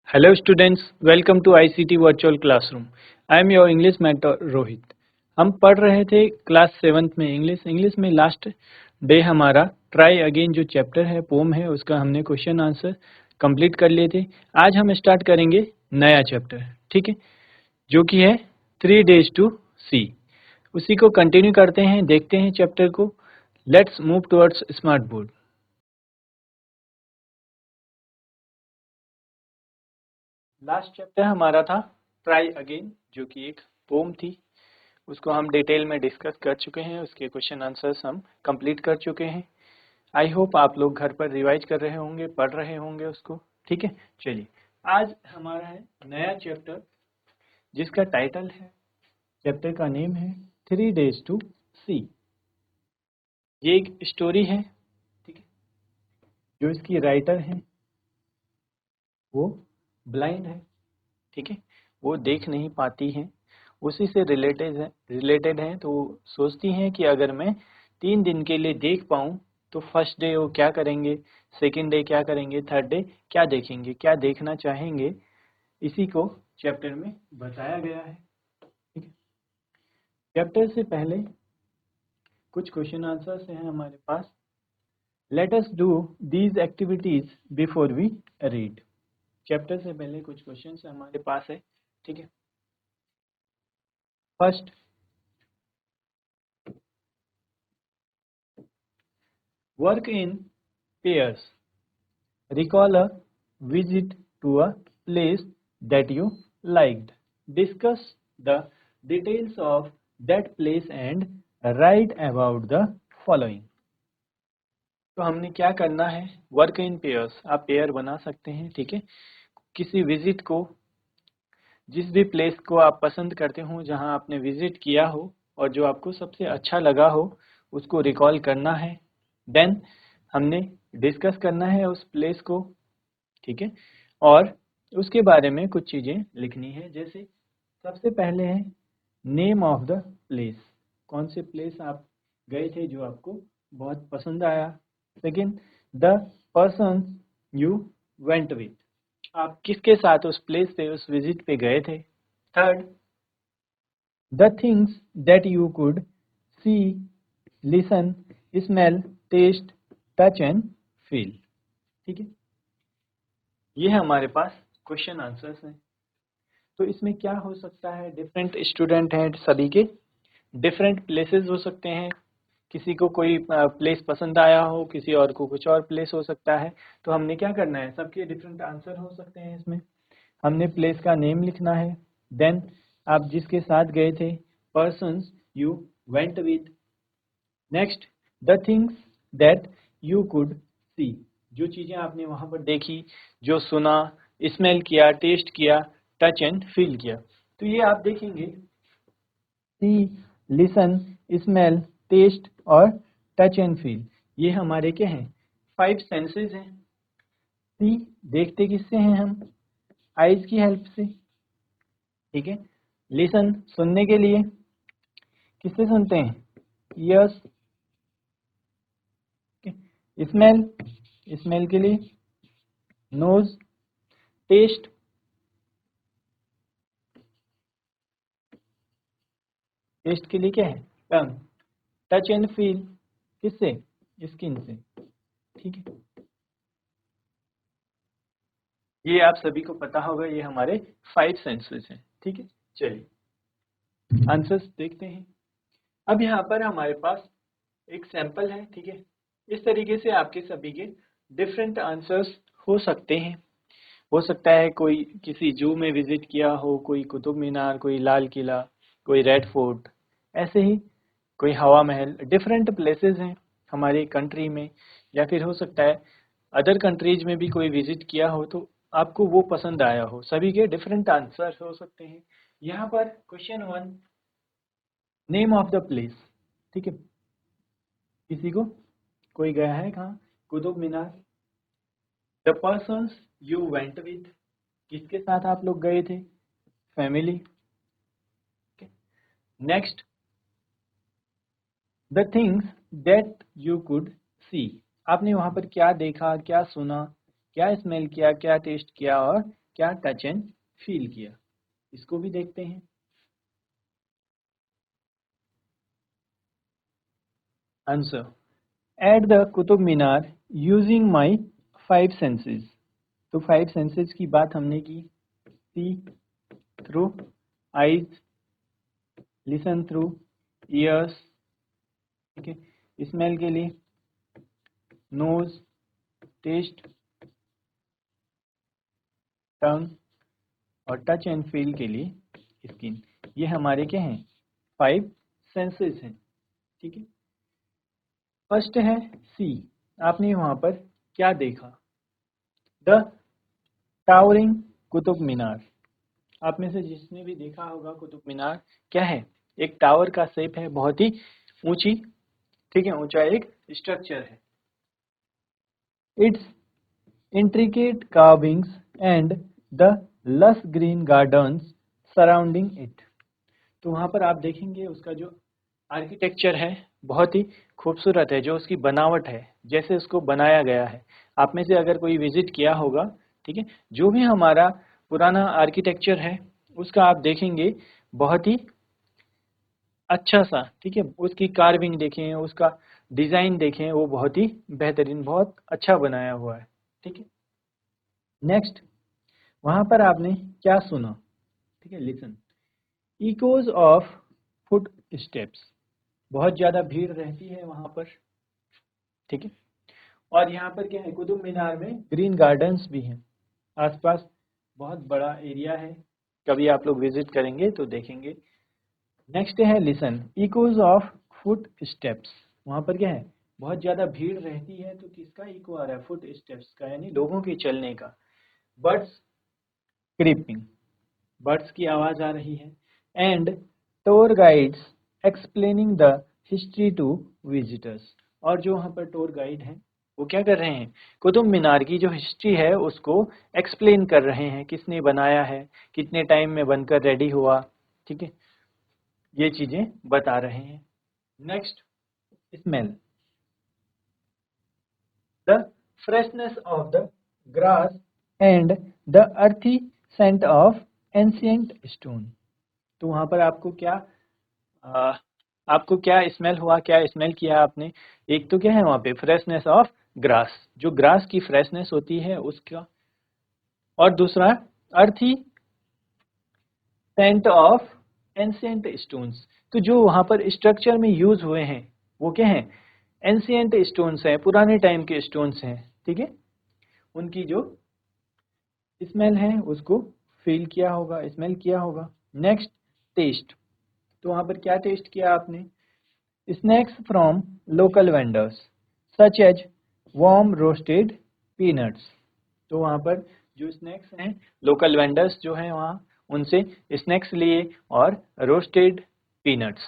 Hello students, welcome to ICT Virtual Classroom. I am your English mentor Rohit. हम पढ़ रहे थे क्लास 7th में इंग्लिश में लास्ट डे हमारा ट्राई अगेन जो चैप्टर है पोम है उसका हमने क्वेश्चन आंसर कंप्लीट कर लिए थे. आज हम स्टार्ट करेंगे नया चैप्टर, ठीक है, जो कि है 3 days to see. उसी को कंटिन्यू करते हैं, देखते हैं चैप्टर को. Let's move towards smart board. Last chapter हमारा था ट्राई अगेन, जो कि एक पोम थी. उसको हम डिटेल में डिस्कस कर चुके हैं, उसके क्वेश्चन आंसर्स हम कंप्लीट कर चुके हैं. आई होप आप लोग घर पर रिवाइज कर रहे होंगे, पढ़ रहे होंगे उसको, ठीक है. चलिए, आज हमारा है नया चैप्टर जिसका टाइटल है, चैप्टर का नेम है 3 days to see. ये एक स्टोरी है, ठीक है. जो इसकी राइटर है वो ब्लाइंड है, ठीक है, वो देख नहीं पाती हैं. उसी से रिलेटेड है. तो सोचती हैं कि अगर मैं 3 दिन के लिए देख पाऊँ तो फर्स्ट डे वो क्या करेंगे, सेकंड डे क्या करेंगे, थर्ड डे क्या देखेंगे, क्या देखना चाहेंगे. इसी को चैप्टर में बताया गया है, ठीक है. चैप्टर से पहले कुछ क्वेश्चन आंसर्स हैं हमारे पास. Let us do these activities before we read. Chapter से पहले कुछ क्वेश्चन हमारे पास है, ठीक है. First, work in pairs. Recall a visit to a place that you liked. Discuss the details of that place and write about the following. तो हमने क्या करना है, वर्क इन पेयर्स. आप पेयर बना सकते हैं, ठीक है. किसी विजिट को, जिस भी प्लेस को आप पसंद करते हो, जहां आपने विजिट किया हो और जो आपको सबसे अच्छा लगा हो, उसको रिकॉल करना है. देन हमने डिस्कस करना है उस प्लेस को, ठीक है, और उसके बारे में कुछ चीज़ें लिखनी है. जैसे सबसे पहले है नेम ऑफ द प्लेस. कौन से प्लेस आप गए थे जो आपको बहुत पसंद आया. Second, the person you went with. आप किसके साथ उस प्लेस पे, उस विजिट पे गए थे. Third, the things that you could see, listen, smell, taste, touch and feel, ठीक है. ये है हमारे पास क्वेश्चन आंसर्स हैं. तो इसमें क्या हो सकता है, डिफरेंट स्टूडेंट हैं, सभी के डिफरेंट प्लेसेस हो सकते हैं. किसी को कोई प्लेस पसंद आया हो, किसी और को कुछ और प्लेस हो सकता है. तो हमने क्या करना है, सबके डिफरेंट आंसर हो सकते हैं. इसमें हमने प्लेस का नेम लिखना है. देन आप जिसके साथ गए थे, persons you went with. Next, the things that you could सी. जो चीज़ें आपने वहाँ पर देखी, जो सुना, स्मेल किया, टेस्ट किया, टच एंड फील किया. तो ये आप देखेंगे, सी, लिसन, स्मेल, टेस्ट और टच एंड फील. ये हमारे क्या हैं, 5 सेंसेस हैं. सी, देखते किससे हैं हम, आईज की हेल्प से, ठीक है. लिसन, सुनने के लिए किससे सुनते हैं, ईयर्स. स्मेल, स्मेल के लिए नोज. टेस्ट, टेस्ट के लिए क्या है, टंग. टच एंड फील किससे, स्किन से, ठीक है. ये आप सभी को पता होगा, ये हमारे 5 सेंसेस हैं, ठीक है. चलिए आंसर्स देखते हैं. अब यहाँ पर हमारे पास एक सैंपल है, ठीक है. इस तरीके से आपके सभी के डिफरेंट आंसर्स हो सकते हैं. हो सकता है कोई किसी जू में विजिट किया हो, कोई कुतुब मीनार, कोई लाल किला, कोई रेड फोर्ट, ऐसे ही कोई हवा महल. डिफरेंट प्लेसेस हैं हमारी कंट्री में, या फिर हो सकता है अदर कंट्रीज में भी कोई विजिट किया हो तो आपको वो पसंद आया हो. सभी के डिफरेंट आंसर हो सकते हैं. यहाँ पर question 1, name of the place, ठीक है. किसी को, कोई गया है कहाँ, Qutub Minar. The persons you went with, किसके साथ आप लोग गए थे, family. Next, the things that you could see. आपने वहां पर क्या देखा, क्या सुना, क्या स्मेल किया, क्या टेस्ट किया और क्या टच एंड फील किया। इसको भी देखते हैं। Answer, at the Qutub Minar using my 5 senses. तो 5 सेंसेस की बात हमने की। See through eyes, listen through ears, ठीक है। स्मेल के लिए नोज, टेस्ट टंग, और टच एंड फील के लिए स्किन। ये हमारे क्या हैं, 5 सेंसेस हैं, ठीक है। फर्स्ट है सी। आपने वहां पर क्या देखा, द टावरिंग कुतुब मीनार। आप में से जिसने भी देखा होगा कुतुब मीनार क्या है, एक टावर का शेप है, बहुत ही ऊंची, ठीक है, ऊंचा एक स्ट्रक्चर है। It's intricate carvings and the lush green gardens surrounding it। तो वहाँ पर आप देखेंगे उसका जो आर्किटेक्चर है बहुत ही खूबसूरत है, जो उसकी बनावट है, जैसे उसको बनाया गया है। आप में से अगर कोई विजिट किया होगा, ठीक है, जो भी हमारा पुराना आर्किटेक्चर है उसका आप देखेंगे बहुत ही अच्छा सा, ठीक है। उसकी कार्विंग देखें, उसका डिज़ाइन देखें, वो बहुत ही बेहतरीन, बहुत अच्छा बनाया हुआ है, ठीक है। नेक्स्ट, वहां पर आपने क्या सुना, ठीक है, listen. Echoes of foot steps, बहुत ज्यादा भीड़ रहती है वहां पर, ठीक है। और यहाँ पर क्या है, कुतुब मीनार में ग्रीन गार्डन्स भी हैं आसपास, बहुत बड़ा एरिया है। कभी आप लोग विजिट करेंगे तो देखेंगे। नेक्स्ट है listen, echoes of foot steps. वहां पर क्या है, बहुत ज्यादा भीड़ रहती है, तो किसका इको आ रहा है, फुट स्टेप्स का, यानी लोगों के चलने का। बर्ड्स क्रीपिंग, बर्ड्स की आवाज आ रही है। And tour guides explaining the history to visitors. और जो वहाँ पर टूर गाइड हैं वो क्या कर रहे हैं, कुतुब मीनार की जो हिस्ट्री है उसको एक्सप्लेन कर रहे हैं, किसने बनाया है, कितने टाइम में बनकर रेडी हुआ, ठीक है, ये चीजें बता रहे हैं। Next, smell, the freshness of the grass and the अर्थी सेंट ऑफ एंशिएंट स्टोन। तो वहां पर आपको क्या आ, आपको क्या स्मेल हुआ, क्या स्मेल किया आपने। एक तो क्या है वहां पे, फ्रेशनेस ऑफ ग्रास, जो ग्रास की फ्रेशनेस होती है उसका, और दूसरा अर्थी सेंट ऑफ एंशिएंट स्टोन्स। तो जो वहां पर स्ट्रक्चर में यूज हुए हैं वो क्या है, एंशिएंट स्टोन्स हैं, पुराने टाइम के स्टोन्स हैं, ठीक है। उनकी जो स्मेल है उसको फील किया होगा, स्मेल किया होगा। Next, taste. तो वहां पर क्या टेस्ट किया आपने, snacks from local vendors such as warm roasted peanuts. तो वहाँ पर जो स्नैक्स हैं, लोकल वेंडर्स जो हैं वहाँ, उनसे स्नैक्स लिए, और roasted peanuts,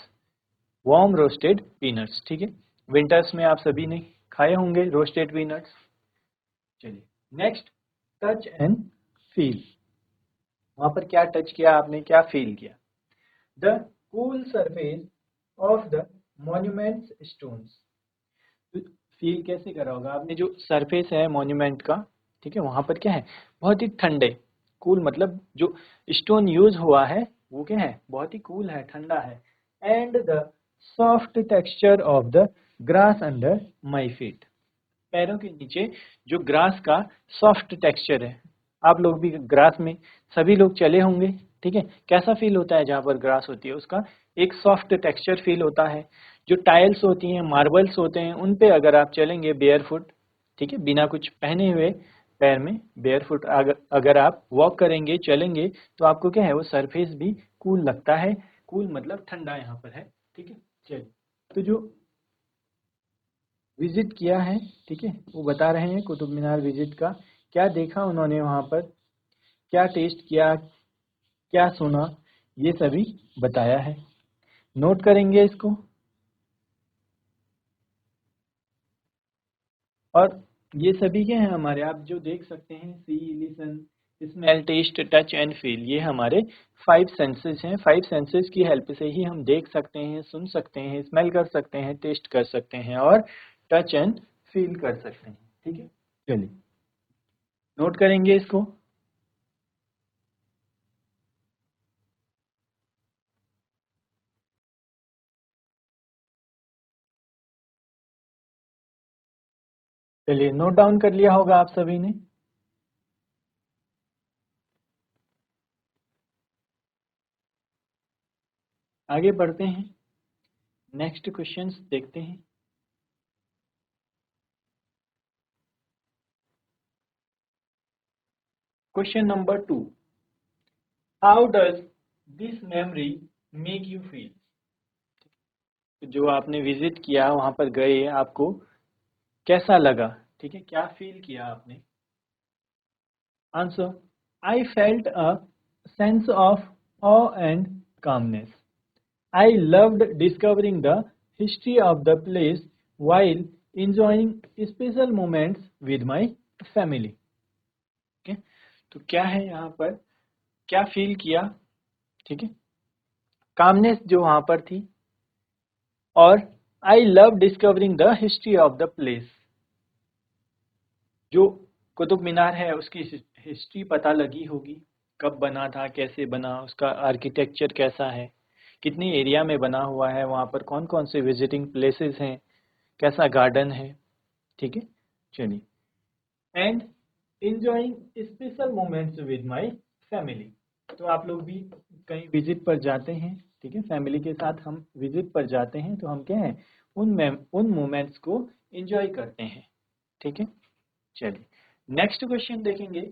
warm roasted peanuts, ठीक है। विंटर्स में आप सभी ने खाए होंगे रोस्टेड पीनट्स। चलिए नेक्स्ट, टच एंड फील। वहाँ पर क्या टच किया आपने, क्या फील किया, the cool surface of the monuments stones. Feel कैसे करा होगा आपने, जो सरफेस है मॉन्यूमेंट का, ठीक है, वहां पर क्या है, बहुत ही ठंडे, कूल मतलब जो स्टोन यूज हुआ है वो क्या है, बहुत ही कूल है, ठंडा है। And the soft texture of the grass under my feet. पैरों के नीचे जो ग्रास का सॉफ्ट टेक्सचर है, आप लोग भी ग्रास में सभी लोग चले होंगे, ठीक है। कैसा फील होता है जहाँ पर ग्रास होती है, उसका एक सॉफ्ट टेक्सचर फील होता है। जो टाइल्स होती हैं, मार्बल्स होते हैं, उन पे अगर आप चलेंगे बेयर फुट, ठीक है, बिना कुछ पहने हुए, पैर में बेयर फुट अगर आप वॉक करेंगे, चलेंगे, तो आपको क्या है, वो सरफेस भी कूल लगता है। कूल मतलब ठंडा यहाँ पर है, ठीक है। चलिए, तो जो विजिट किया है, ठीक है, वो बता रहे हैं कुतुब मीनार विजिट का क्या देखा उन्होंने वहाँ पर, क्या टेस्ट किया, क्या सुना, ये सभी बताया है। नोट करेंगे इसको। और ये सभी क्या हैं हमारे, आप जो देख सकते हैं, see, listen, smell, taste, touch and feel, ये हमारे 5 सेंसेस हैं। 5 सेंसेस की हेल्प से ही हम देख सकते हैं, सुन सकते हैं, स्मेल कर सकते हैं, टेस्ट कर सकते हैं, और टच एंड फील कर सकते हैं, ठीक है। चलिए नोट करेंगे इसको। चलिए, नोट डाउन कर लिया होगा आप सभी ने। आगे बढ़ते हैं, नेक्स्ट क्वेश्चंस देखते हैं। Question number 2, how does this memory make you feel? जो आपने विजिट किया, वहां पर गए, आपको कैसा लगा? ठीक है, क्या फील किया आपने? Answer, I felt a sense of awe and calmness. I loved discovering the history of the place while enjoying special moments with my family. Okay? तो क्या है यहाँ पर, क्या फील किया? ठीक है, कामनेस जो वहां पर थी, और I love discovering the history of the place, जो कुतुब मीनार है उसकी हिस्ट्री पता लगी होगी, कब बना था, कैसे बना, उसका आर्किटेक्चर कैसा है, कितनी एरिया में बना हुआ है, वहाँ पर कौन कौन से विजिटिंग प्लेसेस हैं, कैसा गार्डन है। ठीक है, चलिए, and enjoying special moments with my family. तो आप लोग भी कहीं विजिट पर जाते हैं, ठीक है, फैमिली के साथ हम विजिट पर जाते हैं, तो हम क्या है, उन मोमेंट्स को एंजॉय करते हैं। ठीक है, चलिए, नेक्स्ट क्वेश्चन देखेंगे।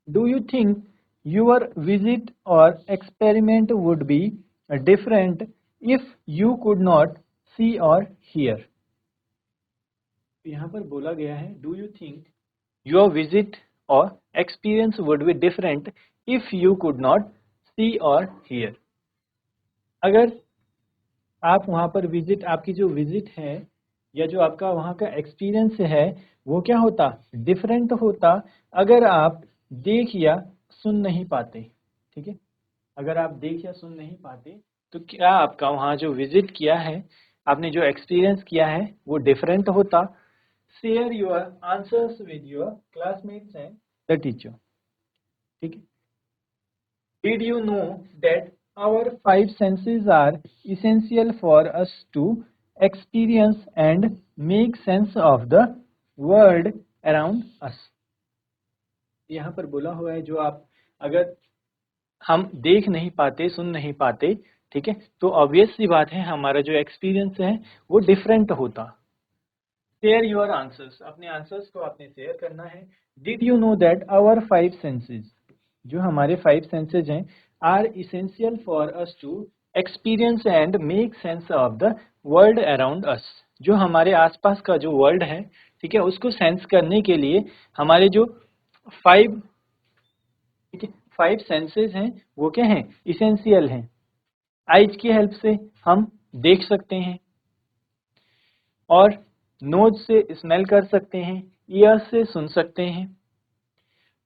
Do you think your visit or experiment would be different if you could not see or hear? यहाँ पर बोला गया है, do you think your visit or experience would be different if you could not see or hear? अगर आप वहाँ पर visit, आपकी जो विजिट है या जो आपका वहाँ का एक्सपीरियंस है, वो क्या होता, डिफरेंट होता, अगर आप देख या सुन नहीं पाते। ठीक है, अगर आप देख या सुन नहीं पाते, तो क्या आपका वहाँ जो विजिट किया है, आपने जो एक्सपीरियंस किया है, वो डिफरेंट होता। Share your answers with your classmates and the teacher. ठीक है, did you know that our five senses are essential for us to experience and make sense of the world around us? यहाँ पर बोला हुआ है, जो आप, अगर हम देख नहीं पाते, सुन नहीं पाते, ठीक है, तो ऑब्वियस सी बात है, हमारा जो एक्सपीरियंस है वो डिफरेंट होता। शेयर योर आंसर्स, अपने आंसर्स को आपने शेयर करना है। Did you know that our five senses, जो हमारे फाइव सेंसेज हैं, are essential for us to experience and make sense of the world around us, जो हमारे आसपास का जो वर्ल्ड है, ठीक है, उसको सेंस करने के लिए हमारे जो फाइव, ठीक है, फाइव सेंसेज हैं, वो क्या हैं, इसेंशियल हैं। आइज की हेल्प से हम देख सकते हैं, और नोज से स्मेल कर सकते हैं, ईयर से सुन सकते हैं,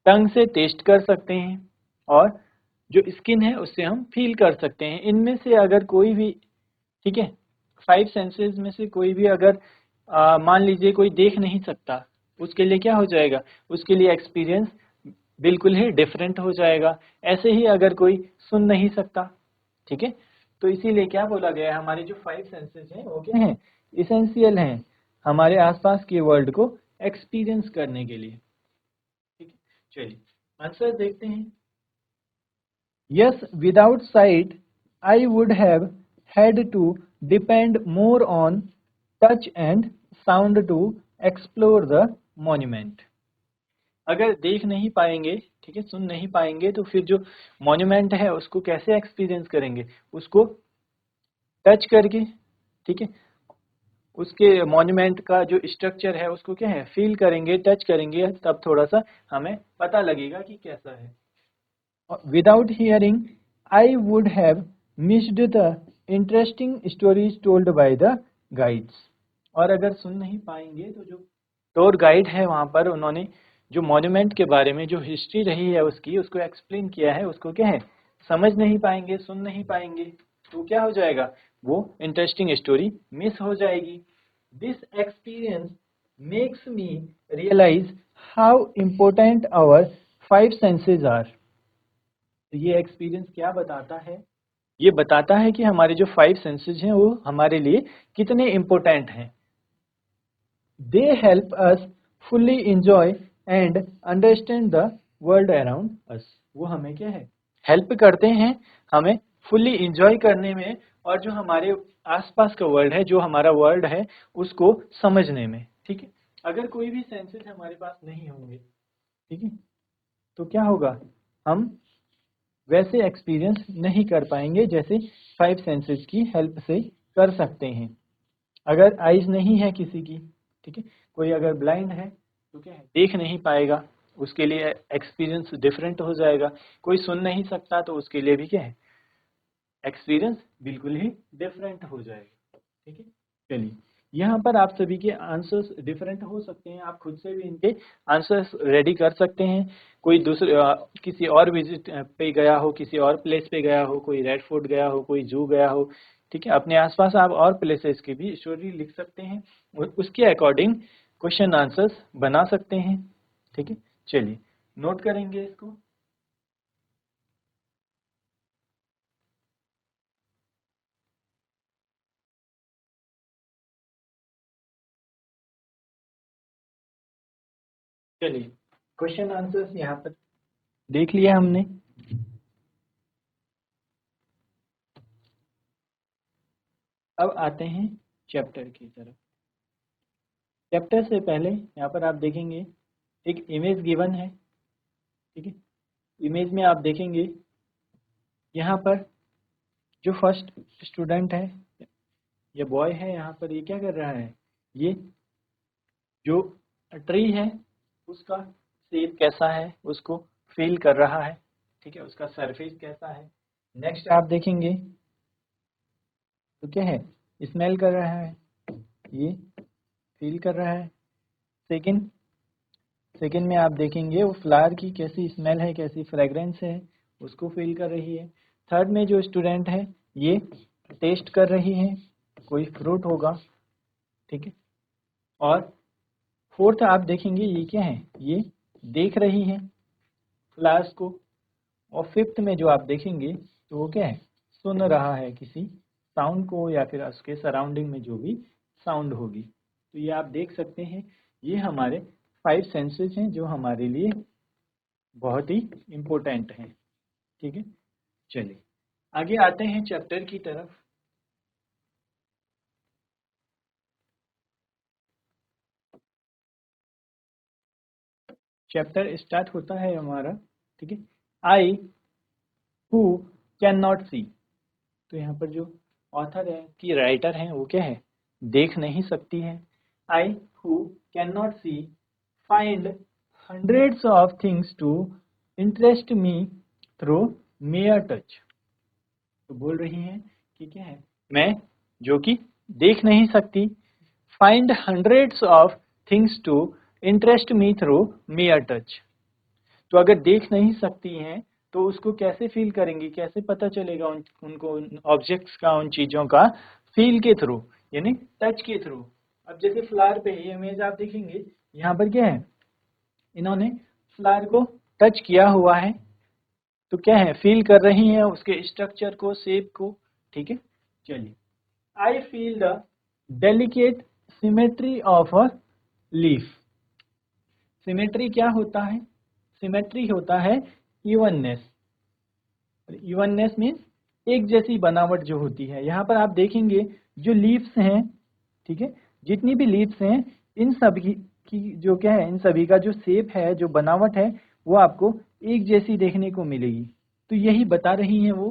टंग से टेस्ट कर सकते हैं, और जो स्किन है उससे हम फील कर सकते हैं। इनमें से अगर कोई भी, ठीक है, फाइव सेंसेस में से कोई भी अगर मान लीजिए कोई देख नहीं सकता, उसके लिए क्या हो जाएगा, उसके लिए एक्सपीरियंस बिल्कुल ही डिफरेंट हो जाएगा। ऐसे ही अगर कोई सुन नहीं सकता, ठीक है, तो इसीलिए क्या बोला गया है, हमारे जो फाइव सेंसेस हैं वो क्या हैं, इसेंशियल हैं हमारे आसपास के वर्ल्ड को एक्सपीरियंस करने के लिए। ठीक है, चलिए आंसर देखते हैं। Yes, without sight, I would have had to depend more on touch and sound to explore the monument. अगर देख नहीं पाएंगे, ठीक है, सुन नहीं पाएंगे, तो फिर जो मॉन्यूमेंट है उसको कैसे एक्सपीरियंस करेंगे, उसको टच करके, ठीक है, उसके मॉन्यूमेंट का जो स्ट्रक्चर है उसको क्या है, फील करेंगे, टच करेंगे, तब थोड़ा सा हमें पता लगेगा कि कैसा है। Without hearing, I would have missed the interesting stories told by the guides. और अगर सुन नहीं पाएंगे, तो जो टूर गाइड है वहाँ पर, उन्होंने जो मॉन्यूमेंट के बारे में जो हिस्ट्री रही है उसकी, उसको एक्सप्लेन किया है, उसको क्या है, समझ नहीं पाएंगे, सुन नहीं पाएंगे, तो क्या हो जाएगा, वो इंटरेस्टिंग स्टोरी मिस हो जाएगी। This experience makes me realise how important our five senses are. तो ये एक्सपीरियंस क्या बताता है, ये बताता है कि हमारे जो फाइव सेंसेस हैं वो हमारे लिए कितने इम्पोर्टेंट हैं। They help us fully enjoy and understand the world around अस। वो हमें क्या है, हेल्प करते हैं हमें फुल्ली इंजॉय करने में, और जो हमारे आसपास का वर्ल्ड है, जो हमारा वर्ल्ड है, उसको समझने में। ठीक है, अगर कोई भी सेंसेस हमारे पास नहीं होंगे, ठीक है, तो क्या होगा, हम वैसे एक्सपीरियंस नहीं कर पाएंगे जैसे फाइव सेंसेस की हेल्प से कर सकते हैं। अगर आइज नहीं है किसी की, ठीक है, कोई अगर ब्लाइंड है तो क्या है, देख नहीं पाएगा, उसके लिए एक्सपीरियंस डिफरेंट हो जाएगा। कोई सुन नहीं सकता तो उसके लिए भी क्या है, एक्सपीरियंस बिल्कुल ही डिफरेंट हो जाएगा। ठीक है, चलिए, यहाँ पर आप सभी के आंसर्स डिफरेंट हो सकते हैं, आप खुद से भी इनके आंसर्स रेडी कर सकते हैं। कोई दूसरे किसी और विजिट पे गया हो, किसी और प्लेस पे गया हो, कोई रेड फोर्ट गया हो, कोई जू गया हो, ठीक है, अपने आसपास आप और प्लेसेस की भी स्टोरी लिख सकते हैं और उसके अकॉर्डिंग क्वेश्चन आंसर्स बना सकते हैं। ठीक है, चलिए नोट करेंगे इसको। चलिए, क्वेश्चन आंसर्स यहाँ पर देख लिया हमने। अब आते हैं चैप्टर की तरफ। चैप्टर से पहले यहाँ पर आप देखेंगे एक इमेज गिवन है। ठीक है, इमेज में आप देखेंगे यहाँ पर जो फर्स्ट स्टूडेंट है, ये बॉय है, यहाँ पर ये क्या कर रहा है, ये जो ट्री है उसका शेप कैसा है उसको फील कर रहा है। ठीक है, उसका सरफेस कैसा है। नेक्स्ट आप देखेंगे तो क्या है, स्मेल कर रहा है, ये फील कर रहा है। सेकंड सेकंड में आप देखेंगे वो फ्लावर की कैसी स्मेल है, कैसी फ्रेग्रेंस है, उसको फील कर रही है। थर्ड में जो स्टूडेंट है ये टेस्ट कर रही है, कोई फ्रूट होगा। ठीक है, और फोर्थ आप देखेंगे ये क्या है, ये देख रही है फ्लावर्स को। और फिफ्थ में जो आप देखेंगे तो वो क्या है, सुन रहा है किसी साउंड को, या फिर उसके सराउंडिंग में जो भी साउंड होगी। तो ये आप देख सकते हैं, ये हमारे फाइव सेंसेस हैं जो हमारे लिए बहुत ही इम्पोर्टेंट हैं। ठीक है, चलिए आगे आते हैं चैप्टर की तरफ। चैप्टर स्टार्ट होता है हमारा, ठीक है, आई हु कैन नॉट सी। तो यहाँ पर जो ऑथर है कि राइटर हैं वो क्या है, देख नहीं सकती है। I who can not see find hundreds of things to interest me through mere touch. तो बोल रही हैं कि क्या है, मैं जो कि देख नहीं सकती, find hundreds of things to interest me through mere touch. तो अगर देख नहीं सकती हैं तो उसको कैसे फील करेंगी, कैसे पता चलेगा उनको उन ऑब्जेक्ट्स का, उन चीज़ों का फील के थ्रू, यानी टच के थ्रू। अब जैसे फ्लावर पे ये इमेज आप देखेंगे, यहाँ पर क्या है, इन्होंने फ्लावर को टच किया हुआ है, तो क्या है, फील कर रही हैं उसके स्ट्रक्चर को, शेप को। ठीक है, चलिए, I feel the delicate symmetry of a leaf. Symmetry क्या होता है, सिमेट्री होता है इवननेस। इवननेस मीन्स एक जैसी बनावट जो होती है। यहाँ पर आप देखेंगे जो लीव्स हैं, ठीक है, जितनी भी लीव्स हैं, इन सभी की जो क्या है, इन सभी का जो शेप है, जो बनावट है, वो आपको एक जैसी देखने को मिलेगी। तो यही बता रही हैं वो,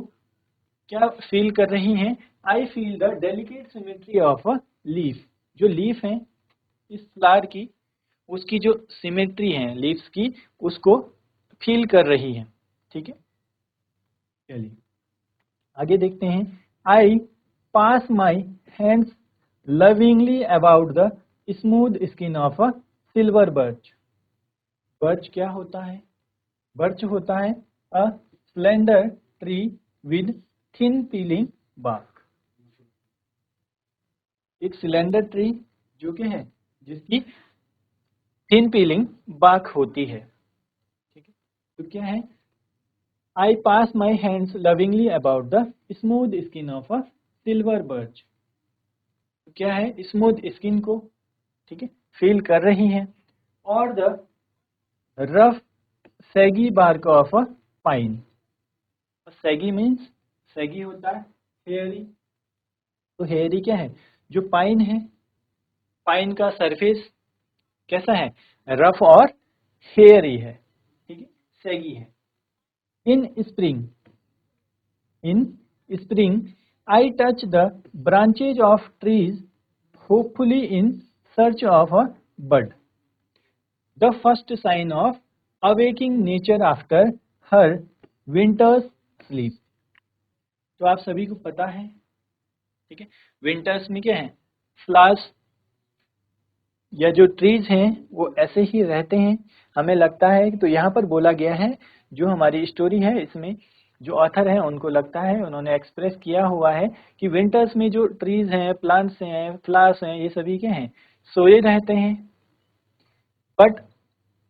क्या फील कर रही हैं, I feel the delicate symmetry of a leaf. जो लीफ है इस फ्लावर की, उसकी जो सिमेट्री है लीव्स की, उसको फील कर रही है। ठीक है, चलिए आगे देखते हैं। I pass my hands lovingly about the smooth skin of a silver birch. Birch क्या होता है, बर्च होता है a slender tree with thin peeling bark. एक सिलेंडर ट्री जो कि है, जिसकी थिन पीलिंग बार्क होती है। ठीक है, तो क्या है, I pass my hands lovingly about the smooth skin of a silver birch. क्या है, स्मूथ स्किन को, ठीक है, फील कर रही हैं, और the rough shaggy bark of a pine. Shaggy means, shaggy होता है हेयरी, तो हेयरी क्या है, जो पाइन है, पाइन का सरफेस कैसा है, रफ और हेयरी है, ठीक है, सैगी है। In spring, in spring I touch the branches of trees hopefully in search of a bud, the first sign of awakening nature after her winter's sleep. तो आप सभी को पता है, ठीक है, विंटर्स में क्या है, फ्लावर्स या जो ट्रीज हैं वो ऐसे ही रहते हैं, हमें लगता है। तो यहाँ पर बोला गया है, जो हमारी स्टोरी है इसमें जो ऑथर है उनको लगता है, उन्होंने एक्सप्रेस किया हुआ है कि विंटर्स में जो ट्रीज हैं, प्लांट्स हैं, फ्लावर्स हैं, ये सभी क्या हैं, सोए रहते हैं। बट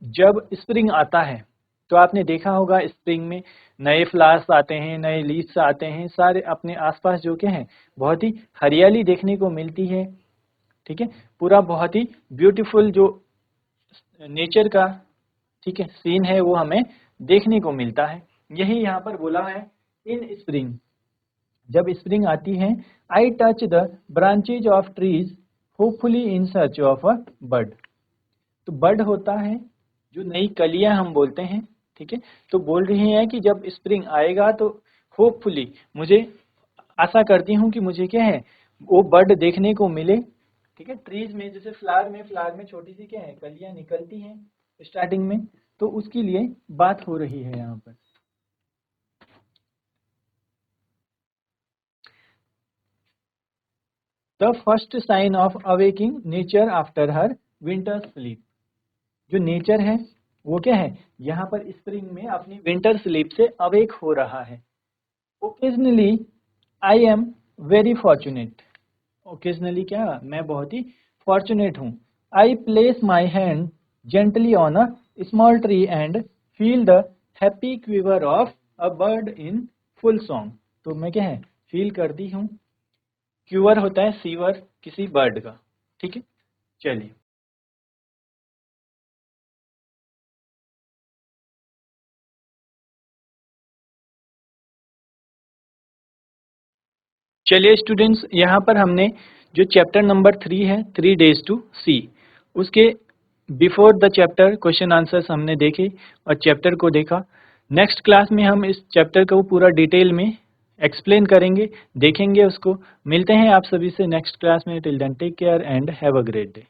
जब स्प्रिंग आता है तो आपने देखा होगा स्प्रिंग में नए फ्लावर्स आते हैं, नए लीव्स आते हैं, सारे अपने आसपास जो क्या है बहुत ही हरियाली देखने को मिलती है, ठीक है, पूरा बहुत ही ब्यूटीफुल जो नेचर का, ठीक है, सीन है वो हमें देखने को मिलता है। यही यहाँ पर बोला है, इन स्प्रिंग, जब स्प्रिंग आती है, I touch the branches of trees hopefully in search of a bud. तो बड होता है जो नई कलियां हम बोलते हैं, ठीक है, तो बोल रही हैं कि जब स्प्रिंग आएगा तो होपफुली, मुझे आशा करती हूँ कि मुझे क्या है वो बड देखने को मिले, ठीक है। ट्रीज में जैसे फ्लावर में छोटी सी क्या है कलियां निकलती हैं स्टार्टिंग में, तो उसके लिए बात हो रही है यहाँ पर। The first sign of awakening nature after her winter sleep, जो नेचर है वो क्या है यहाँ पर स्प्रिंग में अपनी विंटर स्लीप से अवेक हो रहा है। Occasionally I am very fortunate, occasionally क्या, मैं बहुत ही फॉर्चुनेट हूँ। I place my hand gently on a small tree and feel the happy quiver of a bird in full song. तो मैं क्या है फील करती हूँ, क्यूअर होता है सीवर किसी बर्ड का, ठीक है। चलिए चलिए स्टूडेंट्स, यहाँ पर हमने जो चैप्टर नंबर 3 है 3 डेज टू सी, उसके before the chapter question answers हमने देखे और चैप्टर को देखा। नेक्स्ट क्लास में हम इस चैप्टर को पूरा डिटेल में एक्सप्लेन करेंगे, देखेंगे उसको। मिलते हैं आप सभी से नेक्स्ट क्लास में। Till then take care and have a great day.